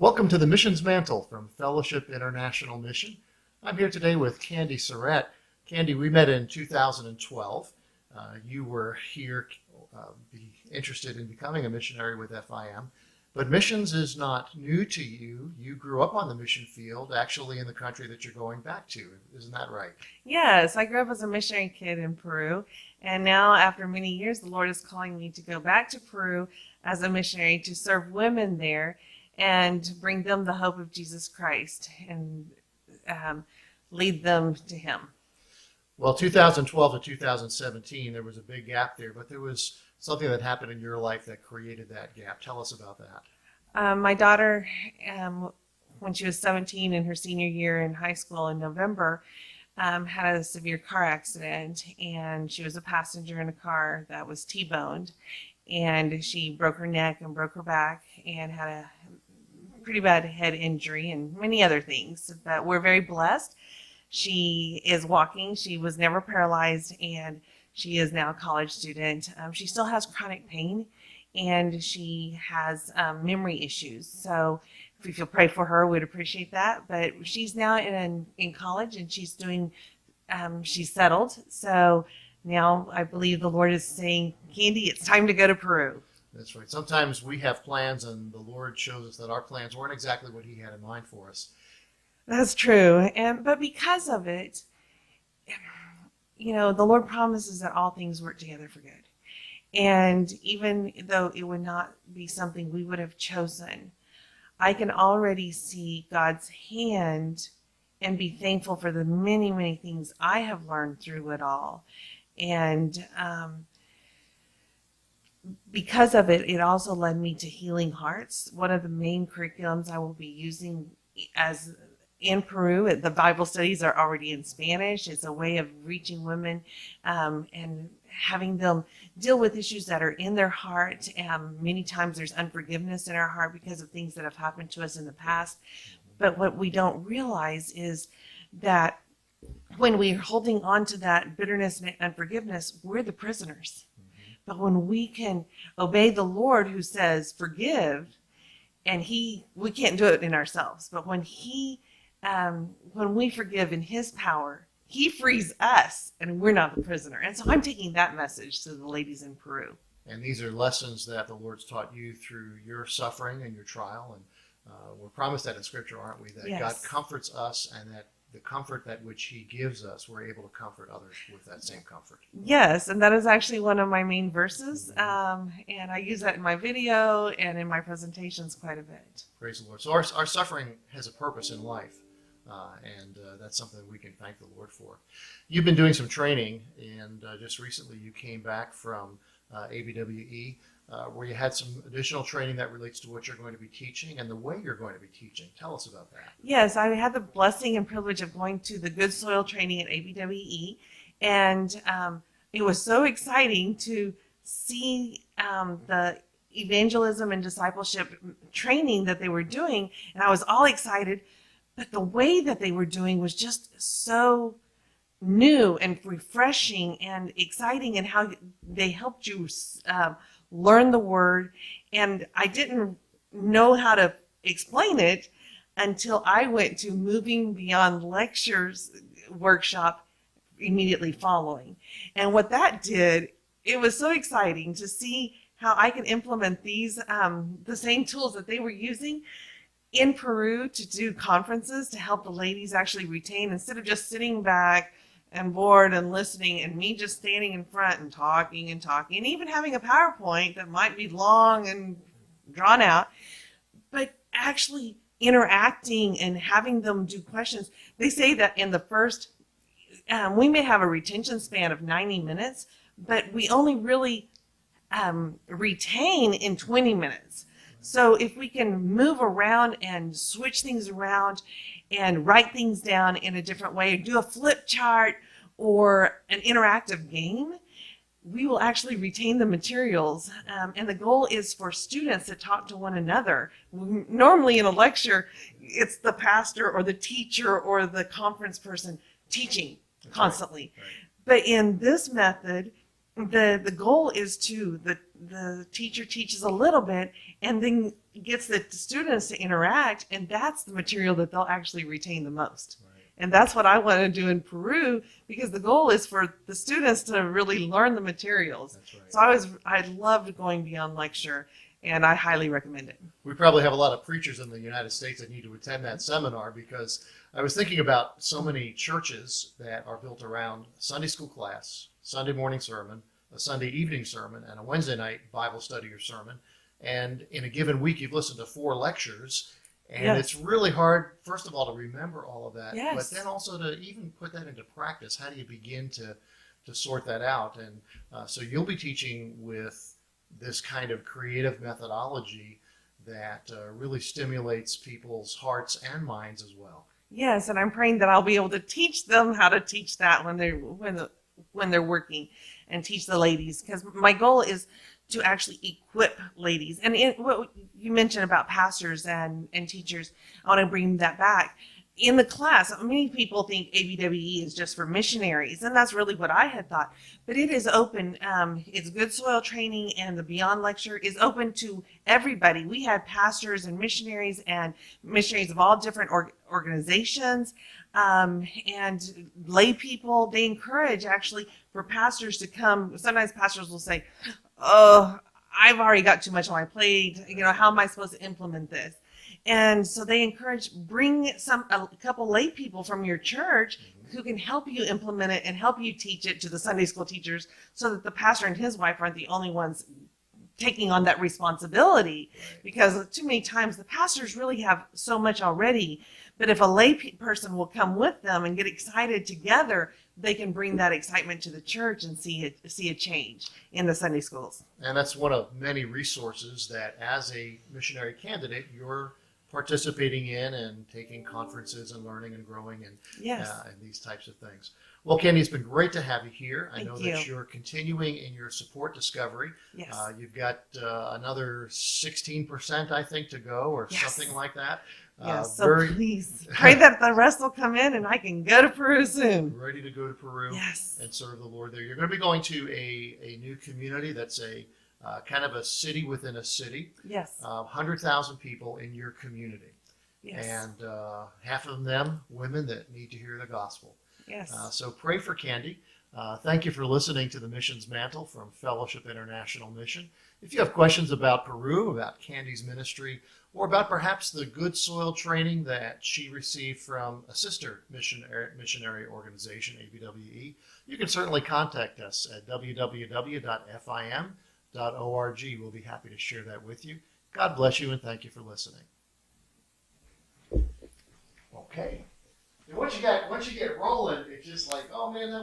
Welcome to the Missions Mantle from Fellowship International Mission. I'm here today with Candy Surratt. Candy, we met in 2012. You were here interested in becoming a missionary with FIM, but missions is not new to you. You grew up on the mission field, actually in the country that you're going back to. Isn't that right? Yes, I grew up as a missionary kid in Peru, and now after many years, the Lord is calling me to go back to Peru as a missionary to serve women there and bring them the hope of Jesus Christ and lead them to Him. Well, 2012 to 2017, there was a big gap there, but there was something that happened in your life that created that gap. Tell us about that. My daughter, when she was 17 in her senior year in high school in November, had a severe car accident, and she was a passenger in a car that was T-boned, and she broke her neck and broke her back and had a pretty bad head injury and many other things. But we're very blessed. She is walking. She was never paralyzed, and she is now a college student. She still has chronic pain, and she has memory issues. So if you'll pray for her, we'd appreciate that. But she's now in college, and she's doing, she's settled. So now I believe the Lord is saying, Candy, it's time to go to Peru. That's right. Sometimes we have plans, and the Lord shows us that our plans weren't exactly what He had in mind for us. That's true. But because of it, the Lord promises that all things work together for good. And even though it would not be something we would have chosen, I can already see God's hand and be thankful for the many, many things I have learned through it all. And because of it, it also led me to Healing Hearts. One of the main curriculums I will be using in Peru, the Bible studies are already in Spanish. It's a way of reaching women and having them deal with issues that are in their heart. Many times there's unforgiveness in our heart because of things that have happened to us in the past. But what we don't realize is that when we're holding on to that bitterness and unforgiveness, we're the prisoners. But when we can obey the Lord who says, forgive, and we can't do it in ourselves, but when we forgive in His power, He frees us, and we're not the prisoner. And so I'm taking that message to the ladies in Peru. And these are lessons that the Lord's taught you through your suffering and your trial. And we're promised that in Scripture, aren't we? That Yes. God comforts us, and that the comfort that which He gives us, we're able to comfort others with that same comfort. Yes, and that is actually one of my main verses. And I use that in my video and in my presentations quite a bit. Praise the Lord. So our suffering has a purpose in life. And that's something we can thank the Lord for. You've been doing some training, and just recently you came back from ABWE, where you had some additional training that relates to what you're going to be teaching and the way you're going to be teaching. Tell us about that. Yes, I had the blessing and privilege of going to the Good Soil training at ABWE, and it was so exciting to see the evangelism and discipleship training that they were doing, and I was all excited. But the way that they were doing was just so new and refreshing and exciting, and how they helped you learn the Word. And I didn't know how to explain it until I went to Moving Beyond Lectures workshop immediately following. And what that did, it was so exciting to see how I can implement these, the same tools that they were using in Peru to do conferences to help the ladies actually retain, instead of just sitting back and bored and listening and me just standing in front and talking and even having a PowerPoint that might be long and drawn out, but actually interacting and having them do questions. They say that in the first, we may have a retention span of 90 minutes, but we only really retain in 20 minutes. So if we can move around and switch things around and write things down in a different way, or do a flip chart or an interactive game, we will actually retain the materials. And the goal is for students to talk to one another. Normally in a lecture, it's the pastor or the teacher or the conference person teaching constantly. Right. But in this method, the goal is to the teacher teaches a little bit, and then gets the students to interact, and that's the material that they'll actually retain the most. Right. And that's what I want to do in Peru, because the goal is for the students to really learn the materials. That's right. So I loved going beyond lecture, and I highly recommend it. We probably have a lot of preachers in the United States that need to attend that seminar, because I was thinking about so many churches that are built around Sunday school class, Sunday morning sermon, a Sunday evening sermon, and a Wednesday night Bible study or sermon. And in a given week, you've listened to 4 lectures. And Yes. it's really hard, first of all, to remember all of that, Yes. but then also to even put that into practice. How do you begin to sort that out? And so you'll be teaching with this kind of creative methodology that really stimulates people's hearts and minds as well. Yes, and I'm praying that I'll be able to teach them how to teach that when they're working, and teach the ladies, because my goal is to actually equip ladies. And what you mentioned about pastors and teachers, I want to bring that back. In the class, many people think ABWE is just for missionaries, and that's really what I had thought. But it is open. It's good soil training, and the Beyond lecture is open to everybody. We had pastors and missionaries of all different organizations, and lay people. They encourage actually for pastors to come. Sometimes pastors will say, "Oh, I've already got too much on my plate. How am I supposed to implement this?" And so they encourage, bring a couple lay people from your church who can help you implement it and help you teach it to the Sunday school teachers, so that the pastor and his wife aren't the only ones taking on that responsibility. Right. Because too many times the pastors really have so much already, but if a lay person will come with them and get excited together, they can bring that excitement to the church and see a change in the Sunday schools. And that's one of many resources that, as a missionary candidate, you're participating in and taking conferences and learning and growing and Yes. and these types of things. Well, Candy, it's been great to have you here. I Thank know you. that you're continuing in your support discovery. Yes. You've got another 16%, I think, to go, or Yes. something like that. Yes. So Very please pray that the rest will come in and I can go to Peru soon. ready to go to Peru Yes. and serve the Lord there. You're going to be going to a new community that's a kind of a city within a city. Yes. 100,000 people in your community. Yes. And half of them women that need to hear the gospel. Yes. So pray for Candy. Thank you for listening to the Missions Mantle from Fellowship International Mission. If you have questions about Peru, about Candy's ministry, or about perhaps the good soil training that she received from a sister missionary organization, ABWE, you can certainly contact us at www.fim.org. We'll be happy to share that with you. God bless you, and thank you for listening. Okay. And once you get rolling, it's just like, oh man, that